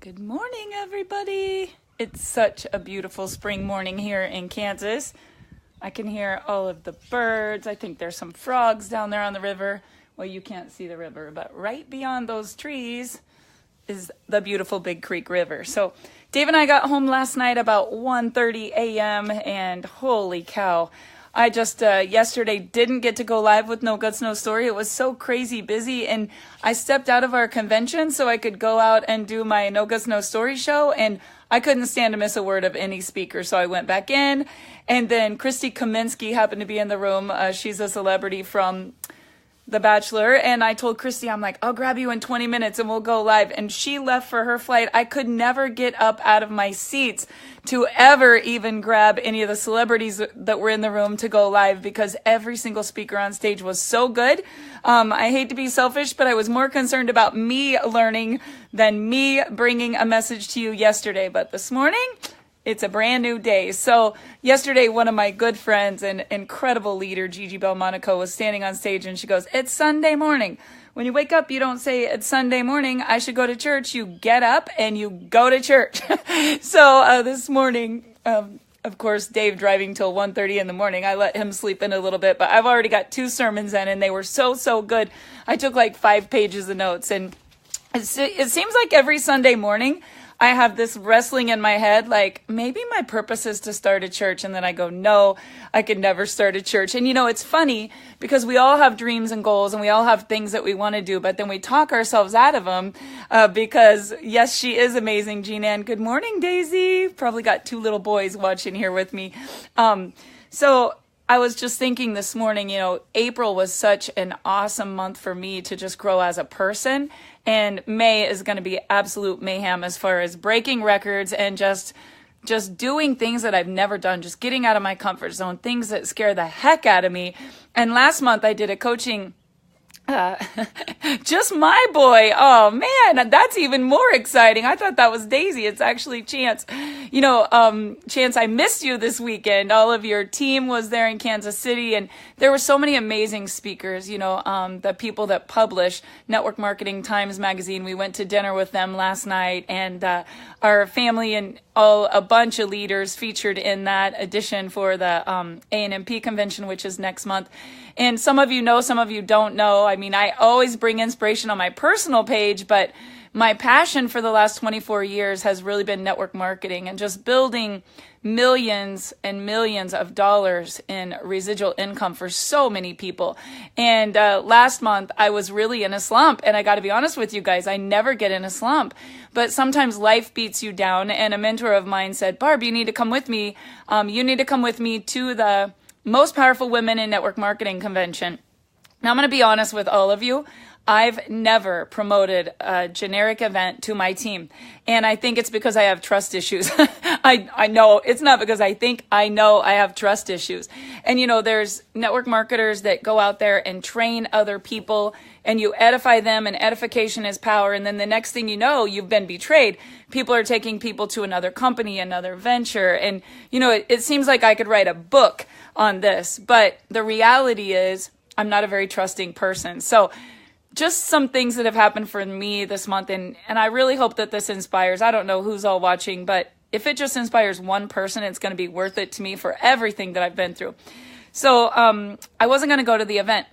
Good morning, everybody. It's such a beautiful spring morning here in Kansas. I can hear all of the birds. I think there's some frogs down there on the river. Well, you can't see the river, but right beyond those trees is the beautiful Big Creek River. So Dave and I got home last night about 1:30 a.m. and holy cow, I just yesterday didn't get to go live with No Guts, No Story. It was so crazy busy, and I stepped out of our convention so I could go out and do my No Guts, No Story show, and I couldn't stand to miss a word of any speaker, so I went back in, and then Christy Kaminsky happened to be in the room. She's a celebrity from The Bachelor, and I told Christy, I'm like, I'll grab you in 20 minutes and we'll go live. And she left for her flight. I could never get up out of my seats to ever even grab any of the celebrities that were in the room to go live because every single speaker on stage was so good. I hate to be selfish, but I was more concerned about me learning than me bringing a message to you yesterday. But this morning, it's a brand new day. So yesterday, one of my good friends and incredible leader, Gigi Belmonaco, was standing on stage and she goes, "It's Sunday morning. When you wake up, you don't say it's Sunday morning. I should go to church. You get up and you go to church." So this morning, of course, Dave driving till 1:30 in the morning, I let him sleep in a little bit, but I've already got 2 sermons in and they were so good. I took like 5 pages of notes, and it seems like every Sunday morning, I have this wrestling in my head, like maybe my purpose is to start a church. And then I go, no, I could never start a church. And you know, it's funny because we all have dreams and goals and we all have things that we want to do, but then we talk ourselves out of them because yes, she is amazing. Jean Ann, good morning, Daisy. Probably got 2 little boys watching here with me. So I was just thinking this morning, you know, April was such an awesome month for me to just grow as a person. And May is going to be absolute mayhem as far as breaking records and just doing things that I've never done, just getting out of my comfort zone, things that scare the heck out of me. And last month I did a coaching just my boy. Oh man, that's even more exciting. I thought that was Daisy. It's actually Chance. You know, Chance, I missed you this weekend. All of your team was there in Kansas City and there were so many amazing speakers, you know, the people that publish Network Marketing Times Magazine. We went to dinner with them last night and our family and a bunch of leaders featured in that edition for the ANMP convention, which is next month. And some of you know, some of you don't know. I mean, I always bring inspiration on my personal page, but my passion for the last 24 years has really been network marketing and just building millions and millions of dollars in residual income for so many people. And last month, I was really in a slump. And I got to be honest with you guys, I never get in a slump. But sometimes life beats you down. And a mentor of mine said, "Barb, you need to come with me. You need to come with me to the Most Powerful Women in Network Marketing Convention." Now, I'm going to be honest with all of you. I've never promoted a generic event to my team. And I think it's because I have trust issues. I know it's not because I know I have trust issues. And you know, there's network marketers that go out there and train other people and you edify them and edification is power. And then the next thing you know, you've been betrayed. People are taking people to another company, another venture. And you know, it seems like I could write a book on this, but the reality is I'm not a very trusting person. So just some things that have happened for me this month. And I really hope that this inspires. I don't know who's all watching, but if it just inspires one person, it's going to be worth it to me for everything that I've been through. So I wasn't going to go to the event.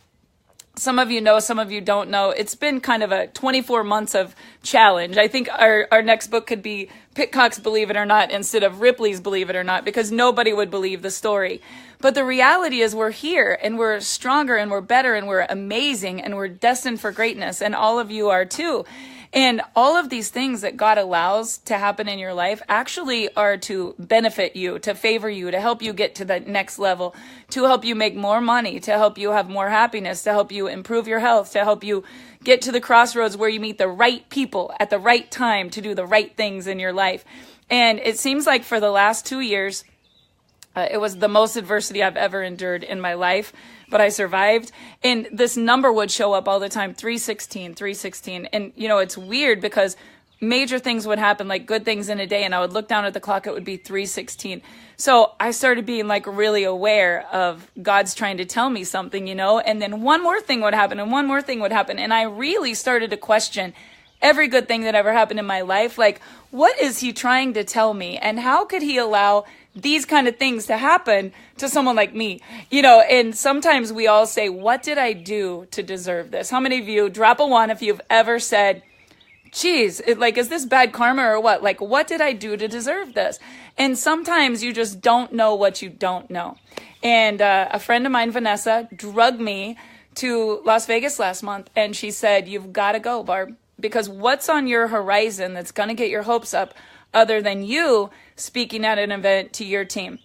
Some of you know, some of you don't know. It's been kind of a 24 months of challenge. I think our next book could be Pitcock's Believe It or Not instead of Ripley's Believe It or Not, because nobody would believe the story. But the reality is we're here and we're stronger and we're better and we're amazing and we're destined for greatness. And all of you are too. And all of these things that God allows to happen in your life actually are to benefit you, to favor you, to help you get to the next level, to help you make more money, to help you have more happiness, to help you improve your health, to help you get to the crossroads where you meet the right people at the right time to do the right things in your life. And it seems like for the last 2 years, it was the most adversity I've ever endured in my life, but I survived. And this number would show up all the time, 316, 316. And, you know, it's weird because major things would happen, like good things in a day, and I would look down at the clock, it would be 316. So I started being like really aware of God's trying to tell me something, you know, and then one more thing would happen and one more thing would happen. And I really started to question every good thing that ever happened in my life. Like, what is he trying to tell me? And how could he allow these kind of things to happen to someone like me? And sometimes we all say, what did I do to deserve this? How many of you, drop a one if you've ever said, geez, is this bad karma or what? Like, what did I do to deserve this? And sometimes you just don't know what you don't know. And a friend of mine, Vanessa, drugged me to Las Vegas last month. And she said, you've got to go, Barb, because what's on your horizon that's going to get your hopes up other than you speaking at an event to your team?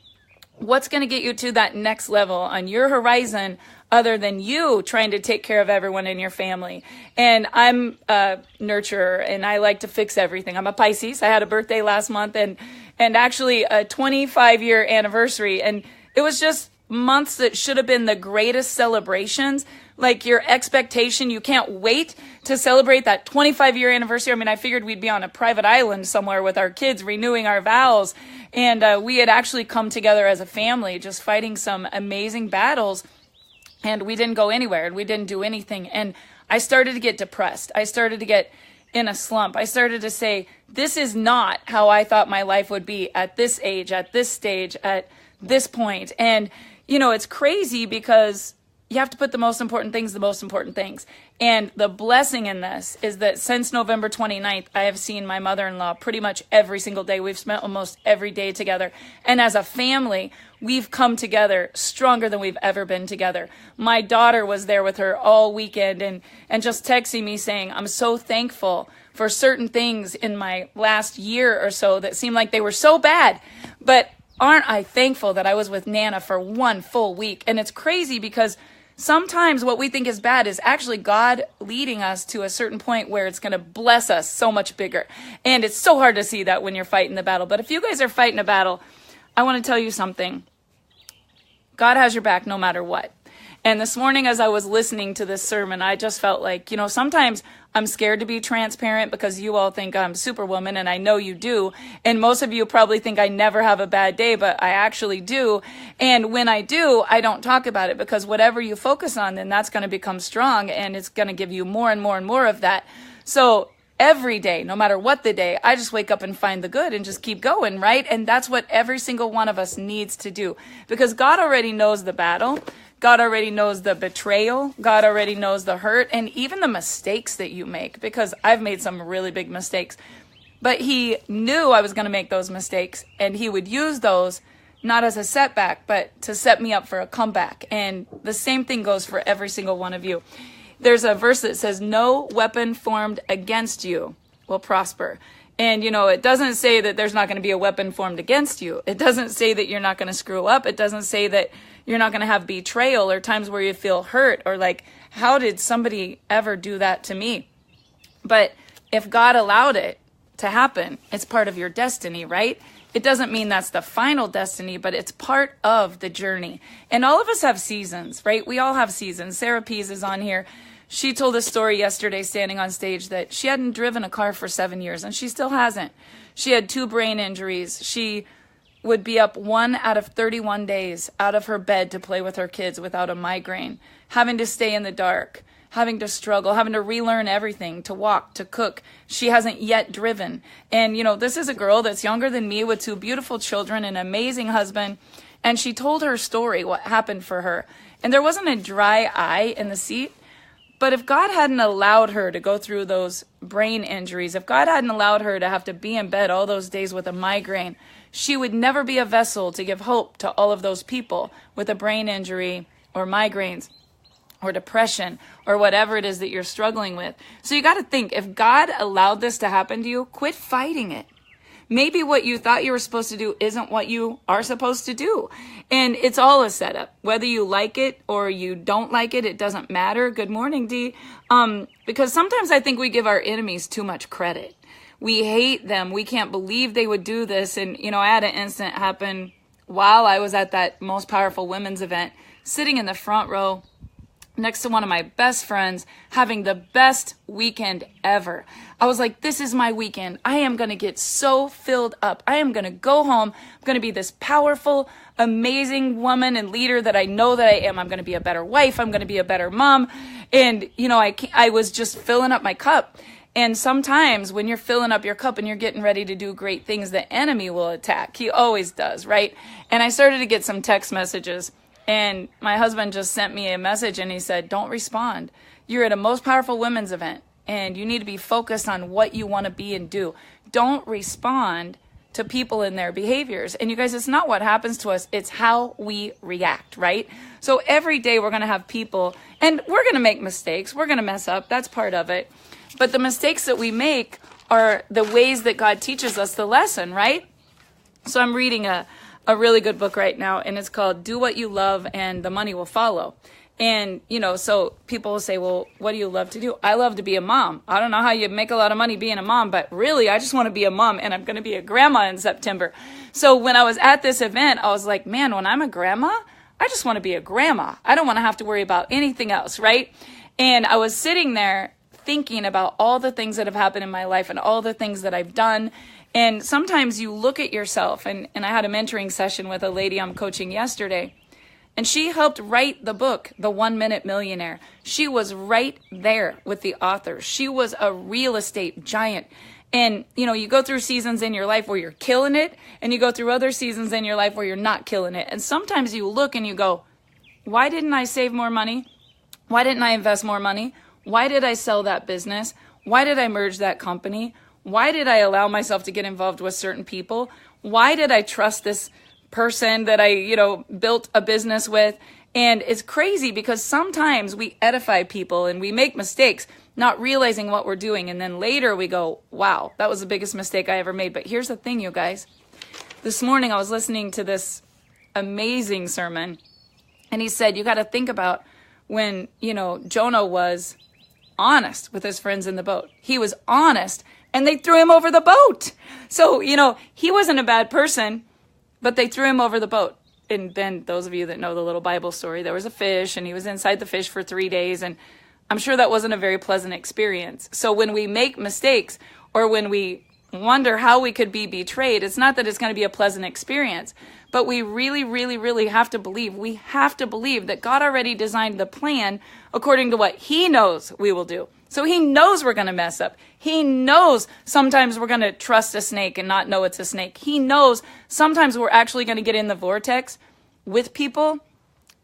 What's going to get you to that next level on your horizon other than you trying to take care of everyone in your family? And I'm a nurturer and I like to fix everything. I'm a Pisces. I had a birthday last month and actually a 25-year anniversary. And it was just months that should have been the greatest celebrations. Like your expectation, you can't wait to celebrate that 25-year anniversary. I mean, I figured we'd be on a private island somewhere with our kids renewing our vows. And we had actually come together as a family, just fighting some amazing battles. And we didn't go anywhere and we didn't do anything. And I started to get depressed. I started to get in a slump. I started to say, this is not how I thought my life would be at this age, at this stage, at this point. And, it's crazy because you have to put the most important things. And the blessing in this is that since November 29th, I have seen my mother-in-law pretty much every single day. We've spent almost every day together. And as a family, we've come together stronger than we've ever been together. My daughter was there with her all weekend and just texting me saying, I'm so thankful for certain things in my last year or so that seemed like they were so bad. But aren't I thankful that I was with Nana for one full week? And it's crazy because sometimes what we think is bad is actually God leading us to a certain point where it's going to bless us so much bigger. And it's so hard to see that when you're fighting the battle. But if you guys are fighting a battle, I want to tell you something. God has your back no matter what. And this morning, as I was listening to this sermon, I just felt like, sometimes I'm scared to be transparent because you all think I'm Superwoman, and I know you do. And most of you probably think I never have a bad day, but I actually do. And when I do, I don't talk about it because whatever you focus on, then that's going to become strong and it's going to give you more and more and more of that. So every day, no matter what the day, I just wake up and find the good and just keep going, right? And that's what every single one of us needs to do because God already knows the battle. God already knows the betrayal. God already knows the hurt and even the mistakes that you make because I've made some really big mistakes. But he knew I was going to make those mistakes and he would use those not as a setback, but to set me up for a comeback. And the same thing goes for every single one of you. There's a verse that says, no weapon formed against you will prosper. And, it doesn't say that there's not going to be a weapon formed against you. It doesn't say that you're not going to screw up. It doesn't say that you're not going to have betrayal or times where you feel hurt or like, how did somebody ever do that to me? But if God allowed it to happen, it's part of your destiny, right? It doesn't mean that's the final destiny, but it's part of the journey. And all of us have seasons, right? We all have seasons. Sarah Pease is on here. She told a story yesterday standing on stage that she hadn't driven a car for 7 years and she still hasn't. She had 2 brain injuries. She would be up 1 out of 31 days out of her bed to play with her kids without a migraine, having to stay in the dark, having to struggle, having to relearn everything, to walk, to cook. She hasn't yet driven. And, this is a girl that's younger than me with 2 beautiful children, an amazing husband. And she told her story, what happened for her. And there wasn't a dry eye in the seat. But if God hadn't allowed her to go through those brain injuries, if God hadn't allowed her to have to be in bed all those days with a migraine, she would never be a vessel to give hope to all of those people with a brain injury or migraines or depression or whatever it is that you're struggling with. So you got to think, if God allowed this to happen to you, quit fighting it. Maybe what you thought you were supposed to do isn't what you are supposed to do. And it's all a setup. Whether you like it or you don't like it, it doesn't matter. Good morning, Dee. Because sometimes I think we give our enemies too much credit. We hate them. We can't believe they would do this. And, I had an incident happen while I was at that Most Powerful Women's event, sitting in the front row next to one of my best friends, having the best weekend ever. I was like, this is my weekend. I am going to get so filled up. I am going to go home. I'm going to be this powerful, amazing woman and leader that I know that I am. I'm going to be a better wife. I'm going to be a better mom. And, I was just filling up my cup. And sometimes when you're filling up your cup and you're getting ready to do great things, the enemy will attack. He always does, right? And I started to get some text messages, and my husband just sent me a message and he said, don't respond. You're at a Most Powerful Women's event and you need to be focused on what you want to be and do. Don't respond to people in their behaviors. And you guys, it's not what happens to us, it's how we react, right? So every day we're going to have people, and we're going to make mistakes. We're going to mess up. That's part of it. But the mistakes that we make are the ways that God teaches us the lesson, right? So I'm reading a really good book right now, and it's called Do What You Love and the Money Will Follow. And, so people will say, well, what do you love to do? I love to be a mom. I don't know how you make a lot of money being a mom, but really, I just want to be a mom, and I'm going to be a grandma in September. So when I was at this event, I was like, man, when I'm a grandma, I just want to be a grandma. I don't want to have to worry about anything else, right? And I was sitting there thinking about all the things that have happened in my life and all the things that I've done. And sometimes you look at yourself, and I had a mentoring session with a lady I'm coaching yesterday, and she helped write the book, The 1 Minute Millionaire. She was right there with the author. She was a real estate giant. And, you go through seasons in your life where you're killing it, and you go through other seasons in your life where you're not killing it. And sometimes you look and you go, why didn't I save more money? Why didn't I invest more money? Why did I sell that business? Why did I merge that company? Why did I allow myself to get involved with certain people? Why did I trust this person that I, built a business with? And it's crazy because sometimes we edify people and we make mistakes, not realizing what we're doing. And then later we go, wow, that was the biggest mistake I ever made. But here's the thing, you guys. This morning I was listening to this amazing sermon, and he said, you got to think about when, Jonah was honest with his friends in the boat. He was honest, and they threw him over the boat. So, he wasn't a bad person, but they threw him over the boat. And then those of you that know the little Bible story, there was a fish, and he was inside the fish for 3 days. And I'm sure that wasn't a very pleasant experience. So when we make mistakes, or when we wonder how we could be betrayed, it's not that it's going to be a pleasant experience, but we really, really, really have to believe. We have to believe that God already designed the plan according to what he knows we will do. So he knows we're going to mess up. He knows sometimes we're going to trust a snake and not know it's a snake. He knows sometimes we're actually going to get in the vortex with people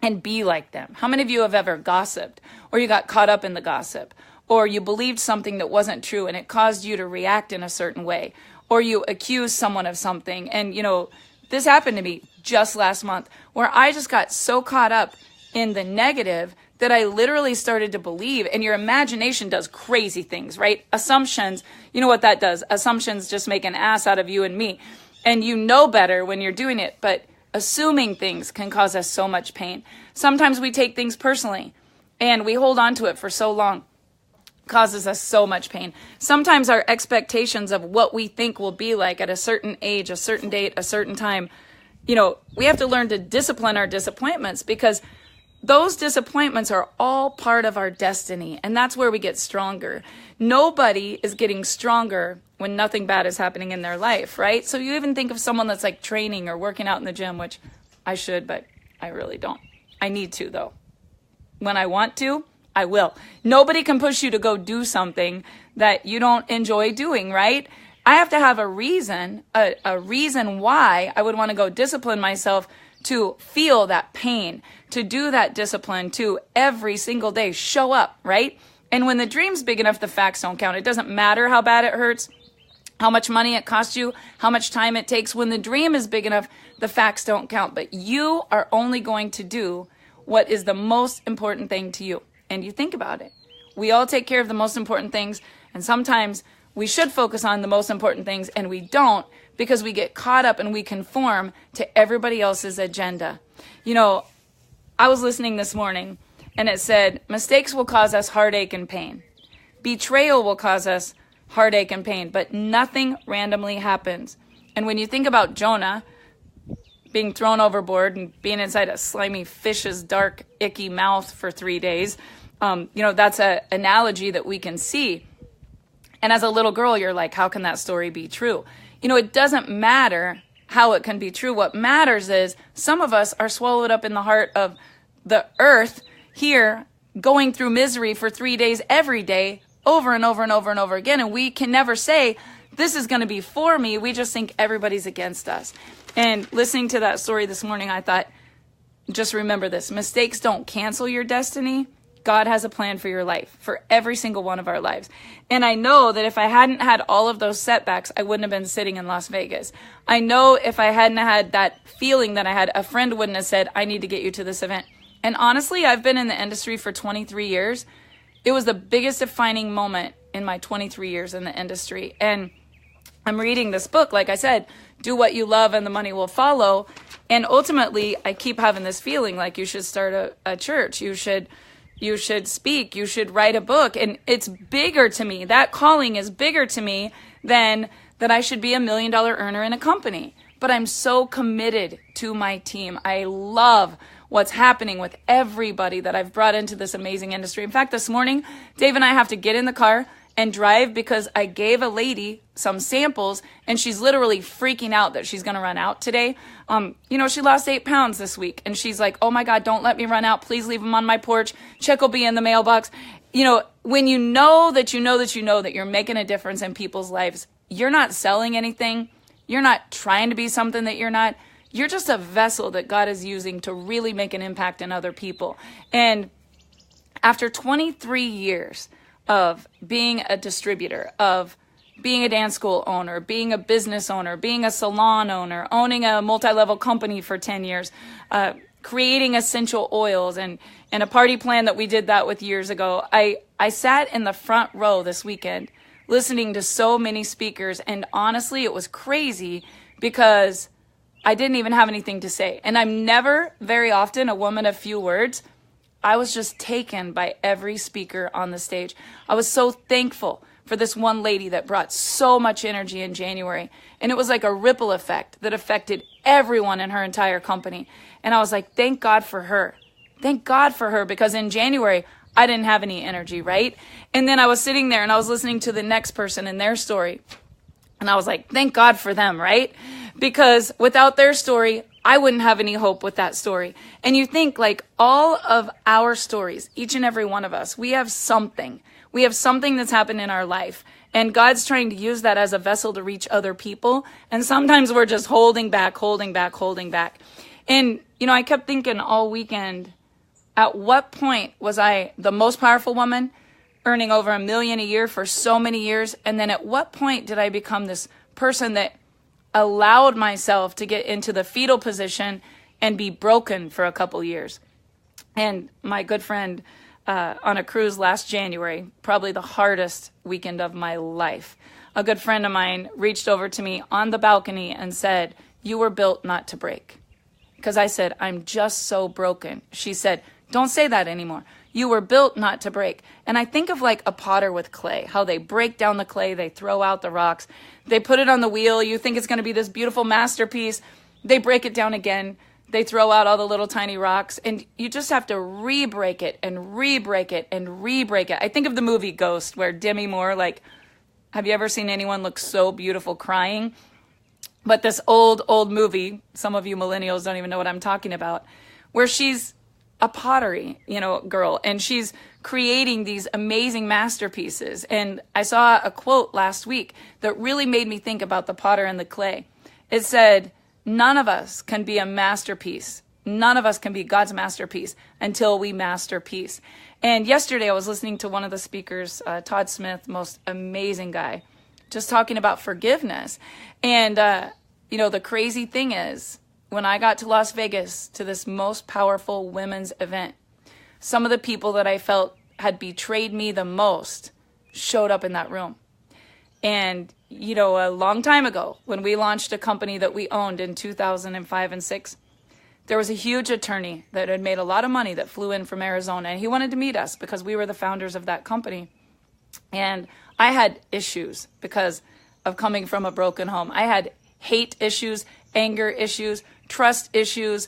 and be like them. How many of you have ever gossiped, or you got caught up in the gossip, or you believed something that wasn't true and it caused you to react in a certain way, or you accused someone of something? And, this happened to me just last month, where I just got so caught up in the negative that I literally started to believe. And your imagination does crazy things, right? Assumptions, you know what that does? Assumptions just make an ass out of you and me. And you know better when you're doing it, but assuming things can cause us so much pain. Sometimes we take things personally and we hold on to it for so long. Causes us so much pain. Sometimes our expectations of what we think will be like at a certain age, a certain date, a certain time, we have to learn to discipline our disappointments, because those disappointments are all part of our destiny, and that's where we get stronger. Nobody is getting stronger when nothing bad is happening in their life, right? So you even think of someone that's like training or working out in the gym, which I should, but I really don't. I need to, though. When I want to, I will. Nobody can push you to go do something that you don't enjoy doing, right? I have to have a reason why I would want to go discipline myself to feel that pain, to do that discipline, to every single day show up, right? And when the dream's big enough, the facts don't count. It doesn't matter how bad it hurts, how much money it costs you, how much time it takes. When the dream is big enough, the facts don't count. But you are only going to do what is the most important thing to you. And you think about it. We all take care of the most important things, and sometimes we should focus on the most important things, and we don't, because we get caught up and we conform to everybody else's agenda. I was listening this morning, and it said, mistakes will cause us heartache and pain. Betrayal will cause us heartache and pain, but nothing randomly happens. And when you think about Jonah being thrown overboard and being inside a slimy fish's dark, icky mouth for 3 days, that's an analogy that we can see. And as a little girl, you're like, how can that story be true? It doesn't matter how it can be true. What matters is some of us are swallowed up in the heart of the earth here, going through misery for 3 days every day, over and over and over and over again. And we can never say, this is going to be for me. We just think everybody's against us. And listening to that story this morning, I thought, just remember this. Mistakes don't cancel your destiny. God has a plan for your life, for every single one of our lives. And I know that if I hadn't had all of those setbacks, I wouldn't have been sitting in Las Vegas. I know if I hadn't had that feeling that I had, a friend wouldn't have said, I need to get you to this event. And honestly, I've been in the industry for 23 years. It was the biggest defining moment in my 23 years in the industry. And I'm reading this book, like I said, Do What You Love and the Money Will Follow. And ultimately, I keep having this feeling like you should start a church. You should speak. You should write a book. And it's bigger to me. That calling is bigger to me than that I should be $1 million earner in a company. But I'm so committed to my team. I love what's happening with everybody that I've brought into this amazing industry. In fact, this morning, Dave and I have to get in the car and drive because I gave a lady some samples and she's literally freaking out that she's going to run out today. She lost 8 pounds this week and she's like, oh my God, don't let me run out. Please leave them on my porch. Check will be in the mailbox. When you know that you're making a difference in people's lives, you're not selling anything. You're not trying to be something that you're not. You're just a vessel that God is using to really make an impact in other people. And after 23 years of being a distributor, of being a dance school owner, being a business owner, being a salon owner, owning a multi-level company for 10 years, creating essential oils and a party plan that we did that with years ago. I sat in the front row this weekend listening to so many speakers, and honestly, it was crazy because I didn't even have anything to say. And I'm never very often a woman of few words. I was just taken by every speaker on the stage. I was so thankful for this one lady that brought so much energy in January. And it was like a ripple effect that affected everyone in her entire company. And I was like, thank God for her. Thank God for her, because in January, I didn't have any energy, right? And then I was sitting there and I was listening to the next person and their story. And I was like, thank God for them, right? Because without their story, I wouldn't have any hope with that story. And you think, like, all of our stories, each and every one of us, we have something. We have something that's happened in our life. And God's trying to use that as a vessel to reach other people. And sometimes we're just holding back. And, I kept thinking all weekend, at what point was I the most powerful woman, earning over $1 million a year for so many years? And then at what point did I become this person that allowed myself to get into the fetal position and be broken for a couple years? And my good friend on a cruise last January, probably the hardest weekend of my life, a good friend of mine reached over to me on the balcony and said, you were built not to break. Because I said, I'm just so broken. She said, don't say that anymore. You were built not to break. And I think of like a potter with clay, how they break down the clay, they throw out the rocks, they put it on the wheel. You think it's going to be this beautiful masterpiece. They break it down again. They throw out all the little tiny rocks, and you just have to re-break it and re-break it and re-break it. I think of the movie Ghost, where Demi Moore, have you ever seen anyone look so beautiful crying? But this old movie, some of you millennials don't even know what I'm talking about, where she's a pottery, girl, and she's creating these amazing masterpieces. And I saw a quote last week that really made me think about the potter and the clay. It said, none of us can be a masterpiece. None of us can be God's masterpiece until we master peace. And yesterday I was listening to one of the speakers, Todd Smith, most amazing guy, just talking about forgiveness. And, the crazy thing is, when I got to Las Vegas to this most powerful women's event, some of the people that I felt had betrayed me the most showed up in that room. And, a long time ago, when we launched a company that we owned in 2005 and 6, there was a huge attorney that had made a lot of money that flew in from Arizona, and he wanted to meet us because we were the founders of that company. And I had issues because of coming from a broken home. I had hate issues, anger issues, trust issues.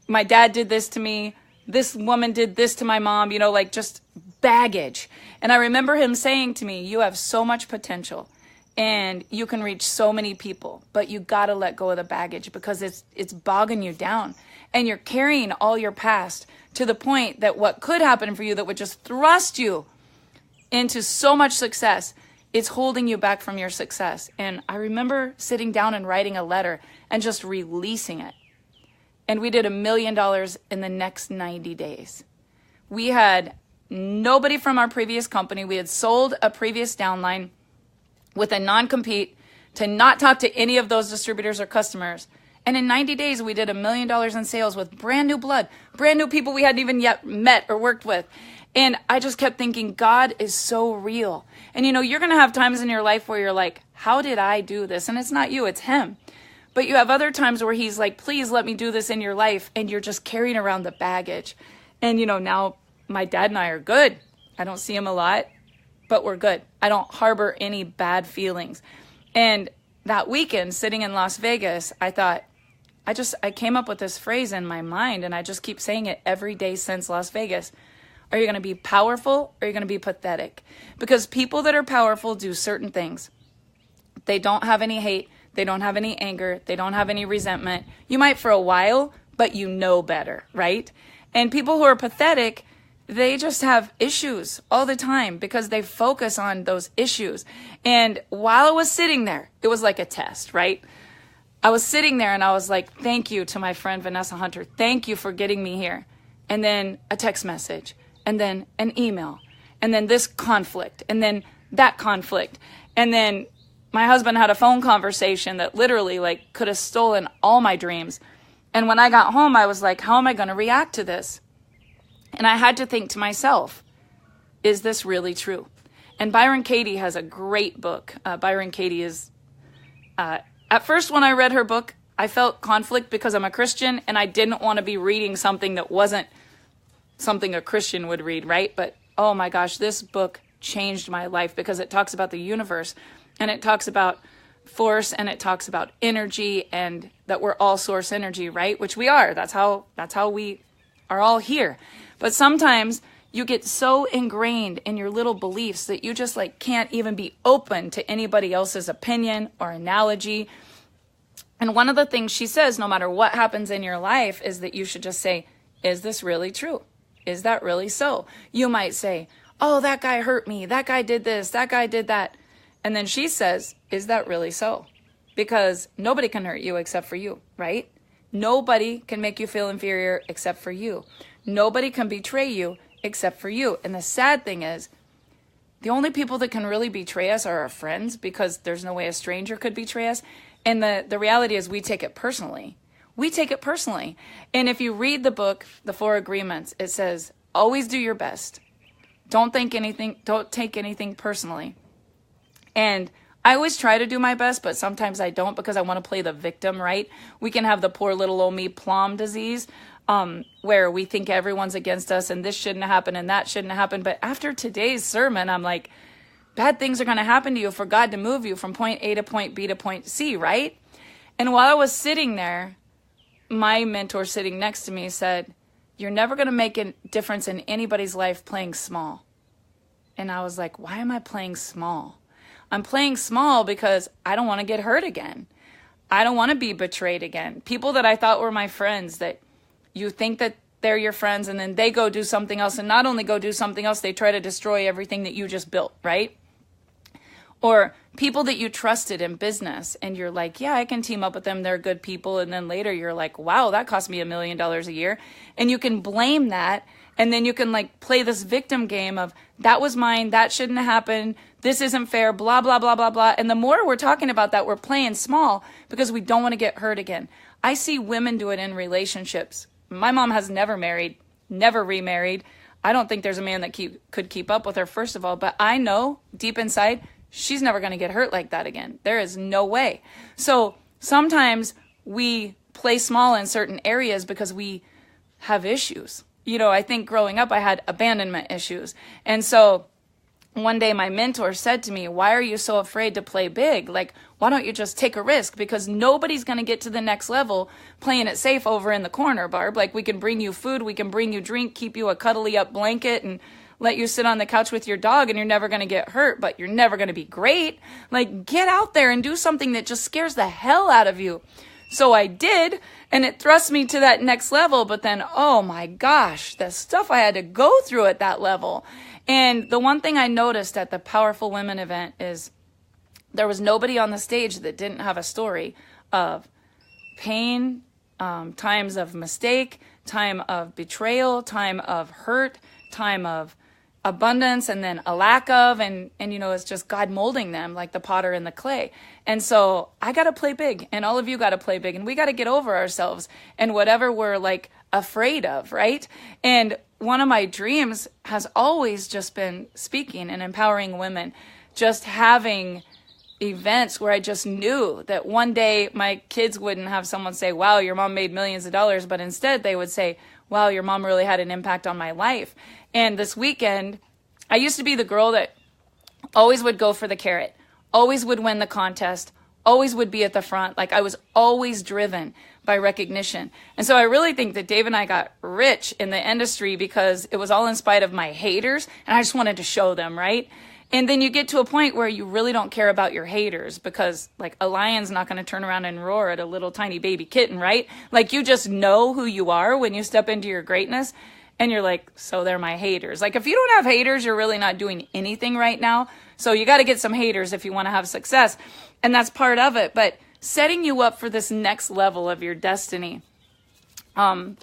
My dad did this to me. This woman did this to my mom, just baggage. And I remember him saying to me, you have so much potential and you can reach so many people, but you got to let go of the baggage because it's bogging you down. And you're carrying all your past to the point that what could happen for you that would just thrust you into so much success, it's holding you back from your success. And I remember sitting down and writing a letter and just releasing it. And we did $1 million in the next 90 days. We had nobody from our previous company. We had sold a previous downline with a non-compete to not talk to any of those distributors or customers. And in 90 days, we did $1 million in sales with brand new blood, brand new people we hadn't even yet met or worked with. And I just kept thinking, God is so real. And you're going to have times in your life where you're like, how did I do this? And it's not you, it's him. But you have other times where he's like, please let me do this in your life. And you're just carrying around the baggage. And now my dad and I are good. I don't see him a lot, but we're good. I don't harbor any bad feelings. And that weekend sitting in Las Vegas, I thought, I came up with this phrase in my mind, and I just keep saying it every day since Las Vegas. Are you going to be powerful or are you going to be pathetic? Because people that are powerful do certain things. They don't have any hate. They don't have any anger. They don't have any resentment. You might for a while, but you know better, right? And people who are pathetic, they just have issues all the time because they focus on those issues. And while I was sitting there, it was like a test, right? I was sitting there and I was like, thank you to my friend Vanessa Hunter. Thank you for getting me here. And then a text message, and then an email, and then this conflict, and then that conflict. And then my husband had a phone conversation that literally could have stolen all my dreams. And when I got home, I was like, how am I going to react to this? And I had to think to myself, is this really true? And Byron Katie has a great book. Byron Katie is, at first when I read her book, I felt conflict because I'm a Christian and I didn't want to be reading something that wasn't something a Christian would read, right? But oh my gosh, this book changed my life because it talks about the universe and it talks about force and it talks about energy and that we're all source energy, right? Which we are. That's how we are all here. But sometimes you get so ingrained in your little beliefs that you just can't even be open to anybody else's opinion or analogy. And one of the things she says, no matter what happens in your life, is that you should just say, is this really true? Is that really so? You might say, oh, that guy hurt me. That guy did this. That guy did that. And then she says, is that really so? Because nobody can hurt you except for you, right? Nobody can make you feel inferior except for you. Nobody can betray you except for you. And the sad thing is, the only people that can really betray us are our friends, because there's no way a stranger could betray us. And the reality is we take it personally. We take it personally. And if you read the book, The Four Agreements, it says, always do your best. Don't take anything personally. And I always try to do my best, but sometimes I don't because I want to play the victim, right? We can have the poor little old me plum disease, where we think everyone's against us and this shouldn't happen and that shouldn't happen. But after today's sermon, I'm like, bad things are going to happen to you for God to move you from point A to point B to point C, right? And while I was sitting there, my mentor sitting next to me said, you're never going to make a difference in anybody's life playing small. And I was like, why am I playing small? I'm playing small because I don't want to get hurt again. I don't want to be betrayed again. People that I thought were my friends, that you think that they're your friends and then they go do something else, and not only go do something else, they try to destroy everything that you just built, right? Or people that you trusted in business and you're like, yeah, I can team up with them. They're good people. And then later you're like, wow, that cost me $1 million a year. And you can blame that. And then you can play this victim game of that was mine. That shouldn't have happened. This isn't fair, blah, blah, blah, blah, blah. And the more we're talking about that, we're playing small because we don't want to get hurt again. I see women do it in relationships. My mom has never married, never remarried. I don't think there's a man that could keep up with her, first of all. But I know deep inside, she's never going to get hurt like that again. There is no way. So sometimes we play small in certain areas because we have issues. I think growing up, I had abandonment issues. And so one day my mentor said to me, why are you so afraid to play big? Why don't you just take a risk? Because nobody's going to get to the next level playing it safe over in the corner, Barb. We can bring you food, we can bring you drink, keep you a cuddly up blanket, and let you sit on the couch with your dog, and you're never going to get hurt, but you're never going to be great. Get out there and do something that just scares the hell out of you. So I did, and it thrust me to that next level. But then, oh my gosh, the stuff I had to go through at that level. And the one thing I noticed at the Powerful Women event is there was nobody on the stage that didn't have a story of pain, times of mistake, time of betrayal, time of hurt, time of abundance, and then a lack of, and it's just God molding them like the potter in the clay. And so I got to play big, and all of you got to play big, and we got to get over ourselves and whatever we're like afraid of, right? And one of my dreams has always just been speaking and empowering women, just having events where I just knew that one day my kids wouldn't have someone say, wow, your mom made millions of dollars, but instead they would say, wow, your mom really had an impact on my life. And this weekend, I used to be the girl that always would go for the carrot, always would win the contest, always would be at the front. Like I was always driven by recognition. And so I really think that Dave and I got rich in the industry because it was all in spite of my haters. And I just wanted to show them, right? And then you get to a point where you really don't care about your haters because like a lion's not going to turn around and roar at a little tiny baby kitten, right? Like you just know who you are when you step into your greatness. And you're like, so they're my haters. Like if you don't have haters, you're really not doing anything right now. So you got to get some haters if you want to have success. And that's part of it. But setting you up for this next level of your destiny, how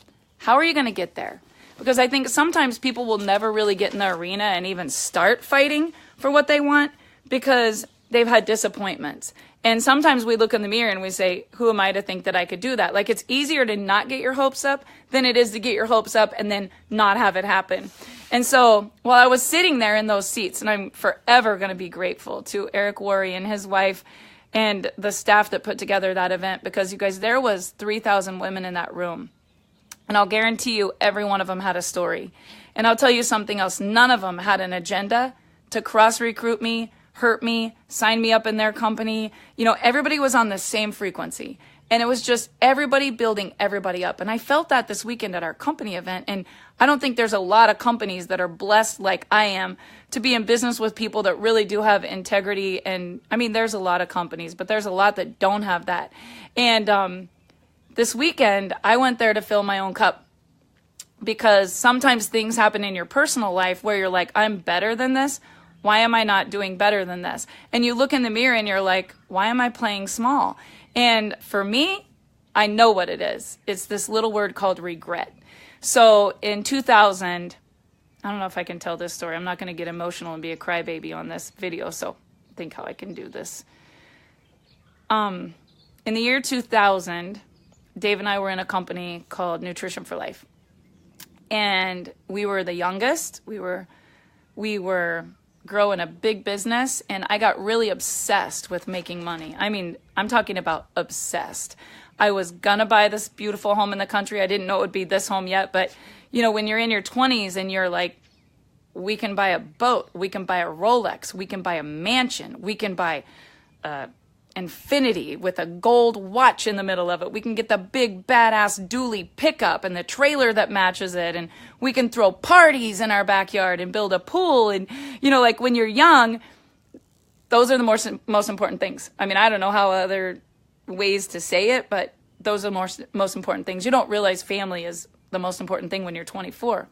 are you going to get there? Because I think sometimes people will never really get in the arena and even start fighting for what they want because they've had disappointments. And sometimes we look in the mirror and we say, who am I to think that I could do that? Like it's easier to not get your hopes up than it is to get your hopes up and then not have it happen. And so while I was sitting there in those seats, and I'm forever going to be grateful to Eric Worre and his wife and the staff that put together that event, because you guys, there was 3,000 women in that room. And I'll guarantee you every one of them had a story. And I'll tell you something else. None of them had an agenda to cross-recruit me, hurt me, sign me up in their company. Everybody was on the same frequency. And it was just everybody building everybody up. And I felt that this weekend at our company event. And I don't think there's a lot of companies that are blessed like I am to be in business with people that really do have integrity. And I mean, there's a lot of companies, but there's a lot that don't have that. And this weekend, I went there to fill my own cup. Because sometimes things happen in your personal life where you're like, I'm better than this. Why am I not doing better than this? And you look in the mirror and you're like, why am I playing small? And for me, I know what it is. It's this little word called regret. So in 2000, I don't know if I can tell this story. I'm not going to get emotional and be a crybaby on this video. So think how I can do this. In the year 2000, Dave and I were in a company called Nutrition for Life. And we were the youngest. We were growing a big business, and I got really obsessed with making money. I mean, I'm talking about obsessed. I was gonna buy this beautiful home in the country. I didn't know it would be this home yet, but when you're in your 20s and you're like, we can buy a boat, we can buy a Rolex, we can buy a mansion, we can buy Infinity with a gold watch in the middle of it. We can get the big badass dually pickup and the trailer that matches it. And we can throw parties in our backyard and build a pool. And, like when you're young, those are the most important things. I mean, I don't know how other ways to say it, but those are the most important things. You don't realize family is the most important thing when you're 24.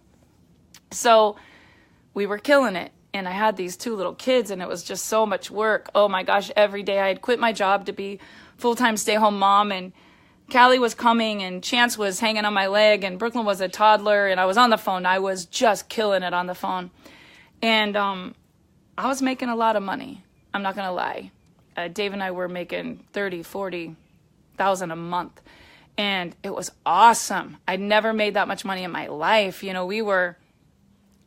So we were killing it. And I had these two little kids, and it was just so much work. Oh my gosh, every day I had quit my job to be full-time stay-home mom, and Callie was coming, and Chance was hanging on my leg, and Brooklyn was a toddler, and I was on the phone. I was just killing it on the phone. And I was making a lot of money. I'm not going to lie. Dave and I were making $30,000, $40,000 a month, and it was awesome. I'd never made that much money in my life. We were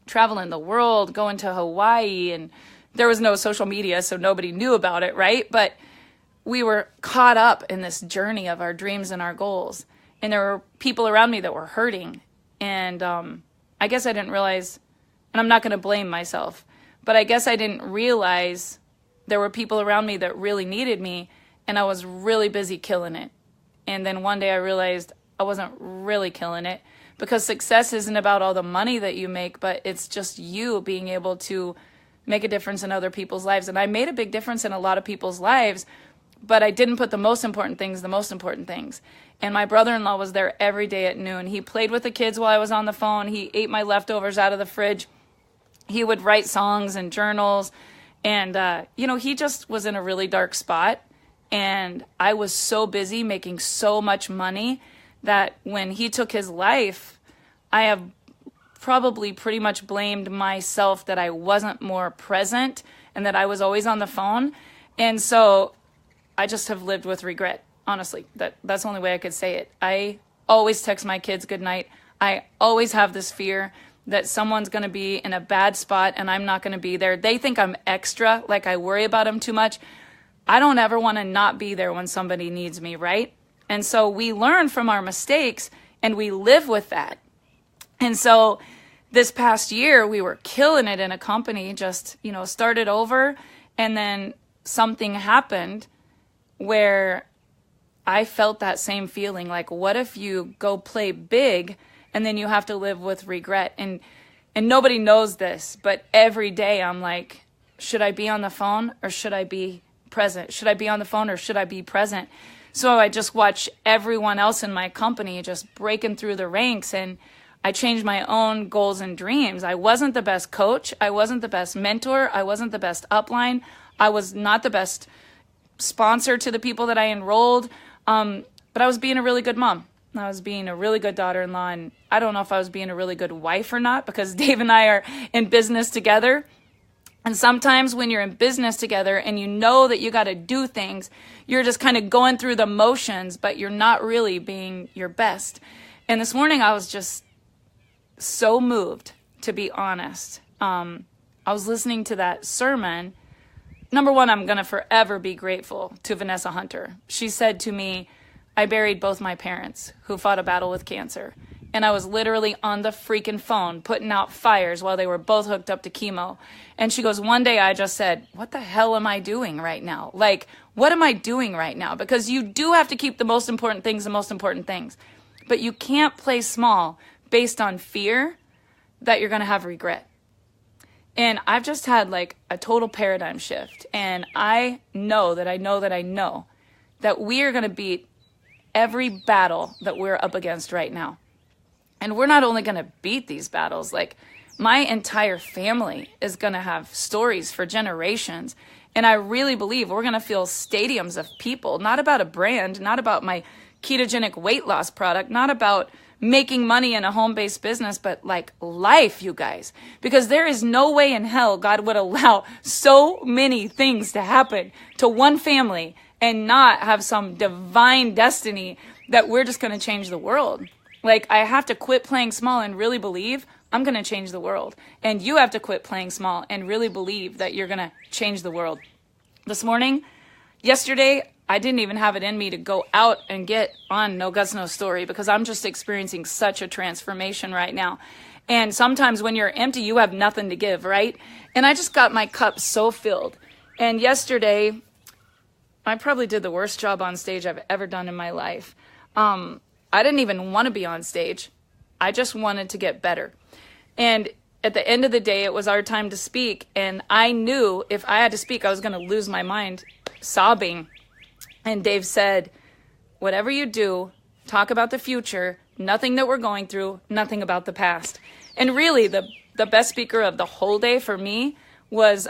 traveling the world, going to Hawaii, and there was no social media, so nobody knew about it, right? But we were caught up in this journey of our dreams and our goals. And there were people around me that were hurting. And I guess I didn't realize, and I'm not going to blame myself, but I guess I didn't realize there were people around me that really needed me, and I was really busy killing it. And then one day I realized I wasn't really killing it. Because success isn't about all the money that you make, but it's just you being able to make a difference in other people's lives. And I made a big difference in a lot of people's lives, but I didn't put the most important things. And my brother-in-law was there every day at noon. He played with the kids while I was on the phone. He ate my leftovers out of the fridge. He would write songs and journals. And, he just was in a really dark spot. And I was so busy making so much money that when he took his life, I have probably pretty much blamed myself that I wasn't more present and that I was always on the phone. And so I just have lived with regret, honestly. That's the only way I could say it. I always text my kids good night. I always have this fear that someone's going to be in a bad spot and I'm not going to be there. They think I'm extra, like I worry about them too much. I don't ever want to not be there when somebody needs me, right? And so we learn from our mistakes and we live with that. And so this past year, we were killing it in a company, just, started over. And then something happened where I felt that same feeling. Like, what if you go play big and then you have to live with regret? And nobody knows this, but every day I'm like, should I be on the phone or should I be present? Should I be on the phone or should I be present? So I just watch everyone else in my company just breaking through the ranks, and I changed my own goals and dreams. I wasn't the best coach. I wasn't the best mentor. I wasn't the best upline. I was not the best sponsor to the people that I enrolled. But I was being a really good mom. I was being a really good daughter-in-law. And I don't know if I was being a really good wife or not, because Dave and I are in business together. And sometimes when you're in business together and you know that you got to do things, you're just kind of going through the motions, but you're not really being your best. And this morning I was just so moved, to be honest. I was listening to that sermon. Number one, I'm going to forever be grateful to Vanessa Hunter. She said to me, I buried both my parents who fought a battle with cancer. And I was literally on the freaking phone putting out fires while they were both hooked up to chemo. And she goes, one day I just said, what the hell am I doing right now? Like, what am I doing right now? Because you do have to keep the most important things the most important things. But you can't play small based on fear that you're going to have regret. And I've just had like a total paradigm shift. And I know that we are going to beat every battle that we're up against right now. And we're not only going to beat these battles, like my entire family is going to have stories for generations. And I really believe we're going to fill stadiums of people, not about a brand, not about my ketogenic weight loss product, not about making money in a home-based business, but like life, you guys. Because there is no way in hell God would allow so many things to happen to one family and not have some divine destiny that we're just going to change the world. Like, I have to quit playing small and really believe I'm going to change the world. And you have to quit playing small and really believe that you're going to change the world. Yesterday, I didn't even have it in me to go out and get on No Guts, No Story, because I'm just experiencing such a transformation right now. And sometimes when you're empty, you have nothing to give, right? And I just got my cup so filled. And yesterday, I probably did the worst job on stage I've ever done in my life. I didn't even want to be on stage. I just wanted to get better. And at the end of the day, it was our time to speak. And I knew if I had to speak, I was going to lose my mind sobbing. And Dave said, whatever you do, talk about the future, nothing that we're going through, nothing about the past. And really, the best speaker of the whole day for me was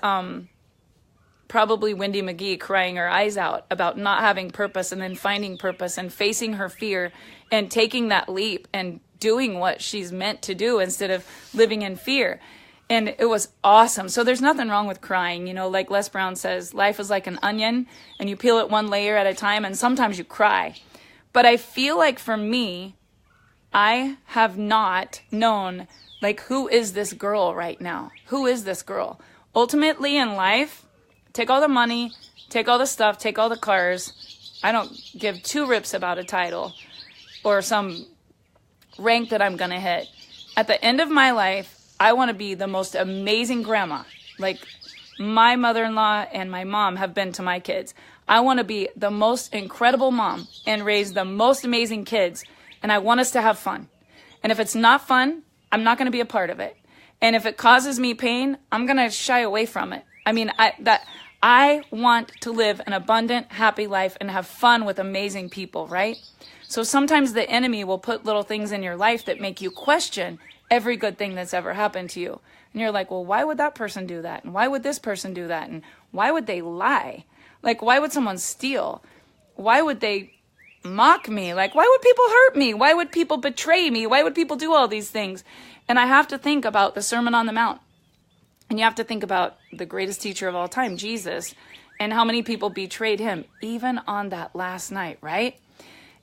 probably Wendy McGee crying her eyes out about not having purpose and then finding purpose and facing her fear and taking that leap and doing what she's meant to do instead of living in fear. And it was awesome. So there's nothing wrong with crying. Like Les Brown says, life is like an onion and you peel it one layer at a time, and sometimes you cry. But I feel like for me, I have not known, like, who is this girl right now? Who is this girl? Ultimately in life, take all the money, take all the stuff, take all the cars. I don't give two rips about a title or some rank that I'm going to hit. At the end of my life, I want to be the most amazing grandma. Like my mother-in-law and my mom have been to my kids. I want to be the most incredible mom and raise the most amazing kids. And I want us to have fun. And if it's not fun, I'm not going to be a part of it. And if it causes me pain, I'm going to shy away from it. I mean, I want to live an abundant, happy life and have fun with amazing people, right? So sometimes the enemy will put little things in your life that make you question every good thing that's ever happened to you. And you're like, well, why would that person do that? And why would this person do that? And why would they lie? Like, why would someone steal? Why would they mock me? Like, why would people hurt me? Why would people betray me? Why would people do all these things? And I have to think about the Sermon on the Mount. And you have to think about the greatest teacher of all time, Jesus, and how many people betrayed him, even on that last night, right?